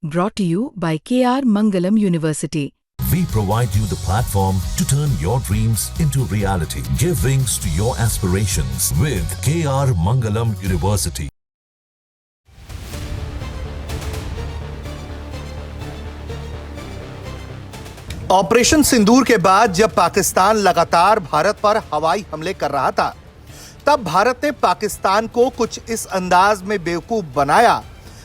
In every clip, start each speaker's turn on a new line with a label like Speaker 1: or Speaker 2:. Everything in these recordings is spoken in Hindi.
Speaker 1: Brought to you by KR Mangalam University.
Speaker 2: We provide you the platform to turn your dreams into reality. Give wings to your aspirations with KR Mangalam University.
Speaker 3: Operation Sindoor के बाद जब पाकिस्तान लगातार भारत पर हवाई हमले कर रहा था, तब भारत ने पाकिस्तान को कुछ इस अंदाज में बेवकूफ बनाया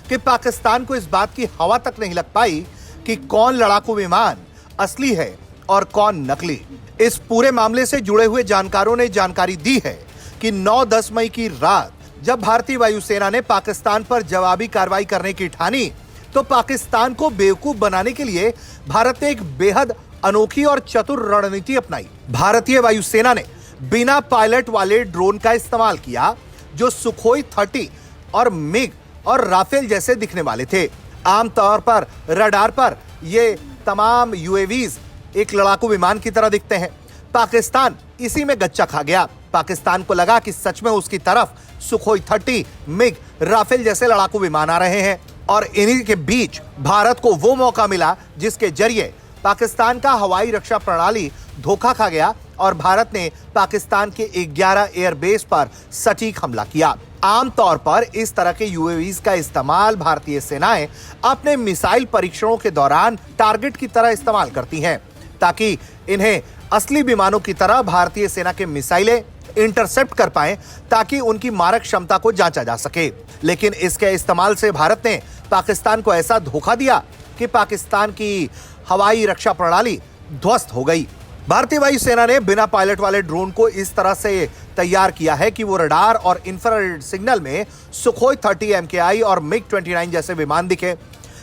Speaker 3: कि पाकिस्तान को इस बात की हवा तक नहीं लग पाई कि कौन लड़ाकू विमान असली है और कौन नकली। इस पूरे मामले से जुड़े हुए जानकारों ने जानकारी दी है कि 9-10 मई की रात जब भारतीय वायुसेना ने पाकिस्तान पर जवाबी कार्रवाई करने की ठानी, तो पाकिस्तान को बेवकूफ बनाने के लिए भारत ने एक बेहद अनोखी और चतुर रणनीति अपनाई। भारतीय वायुसेना ने बिना पायलट वाले ड्रोन का इस्तेमाल किया जो सुखोई 30 और मिग और राफेल जैसे दिखने वाले थे। आमतौर पर रडार पर ये तमाम यूएवीज एक लड़ाकू विमान की तरह दिखते हैं। पाकिस्तान इसी में गच्चा खा गया। पाकिस्तान को लगा कि सच में उसकी तरफ सुखोई 30, मिग, राफेल जैसे लड़ाकू विमान आ रहे हैं और इन्हीं के बीच भारत को वो मौका मिला जिसके जरिए पाकिस्तान का हवाई रक्षा प्रणाली धोखा खा गया और भारत ने पाकिस्तान के 11 एयरबेस पर सटीक हमला किया। आमतौर पर इस तरह के यूएवीज का इस्तेमाल भारतीय सेनाएं अपने मिसाइल परीक्षणों के दौरान टारगेट की तरह इस्तेमाल करती हैं, ताकि इन्हें असली विमानों की तरह भारतीय सेना के मिसाइलें इंटरसेप्ट कर पाएं, ताकि उनकी मारक क्षमता को जांचा जा सके। लेकिन इसके इस्तेमाल से भारत ने पाकिस्तान को ऐसा धोखा दिया कि पाकिस्तान की हवाई रक्षा प्रणाली ध्वस्त हो गई। भारतीय वायुसेना ने बिना पायलट वाले ड्रोन को इस तरह से तैयार किया है कि वो रडार और इंफ्रारेड सिग्नल में सुखोई 30 MKI और मिग 29 जैसे विमान दिखे।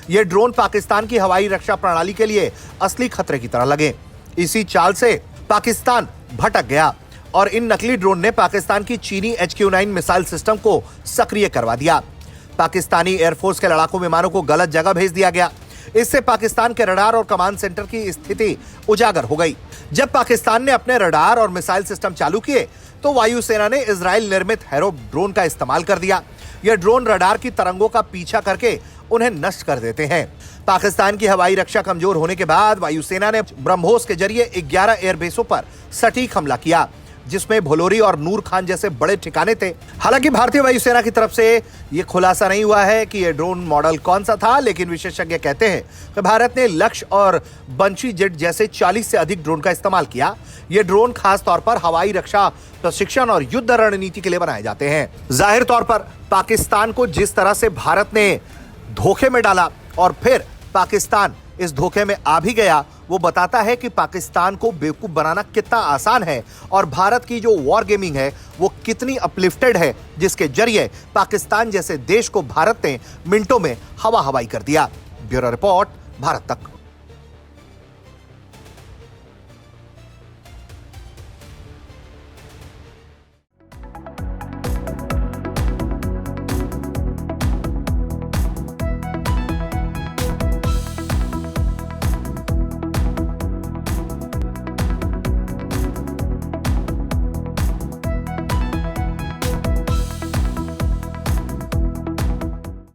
Speaker 3: ये ड्रोन पाकिस्तान की हवाई रक्षा प्रणाली के लिए असली खतरे की तरह लगे। इसी चाल से पाकिस्तान भटक गया और इन नकली ड्रोन ने पाकिस्तान की चीनी HQ-9 मिसाइल सिस्टम को सक्रिय करवा दिया। पाकिस्तानी एयरफोर्स के लड़ाकू विमानों को गलत जगह भेज दिया गया। इससे पाकिस्तान के रडार और कमांड सेंटर की स्थिति उजागर हो गई। जब पाकिस्तान ने अपने रडार और मिसाइल सिस्टम चालू किए, तो वायुसेना ने इजराइल निर्मित हैरो ड्रोन का इस्तेमाल कर दिया। यह ड्रोन रडार की तरंगों का पीछा करके उन्हें नष्ट कर देते हैं। पाकिस्तान की हवाई रक्षा कमजोर होने के बाद वायुसेना ने ब्रह्मोस के जरिए 11 एयरबेसों पर सटीक हमला किया, जिसमें भोलोरी और नूर खान जैसे बड़े ठिकाने थे। हालांकि भारतीय वायुसेना की तरफ से यह खुलासा नहीं हुआ है कि यह ड्रोन मॉडल कौन सा था, लेकिन विशेषज्ञ कहते हैं कि भारत ने लक्ष्य और बंशी जेट जैसे 40 से अधिक ड्रोन का इस्तेमाल किया। ये ड्रोन खास तौर पर हवाई रक्षा प्रशिक्षण और युद्ध रणनीति के लिए बनाए जाते हैं। जाहिर तौर पर पाकिस्तान को जिस तरह से भारत ने धोखे में डाला और फिर पाकिस्तान इस धोखे में आ भी गया, वो बताता है कि पाकिस्तान को बेवकूफ बनाना कितना आसान है और भारत की जो वॉर गेमिंग है वो कितनी अपलिफ्टेड है, जिसके जरिए पाकिस्तान जैसे देश को भारत ने मिनटों में हवा हवाई कर दिया। ब्यूरो रिपोर्ट, भारत तक।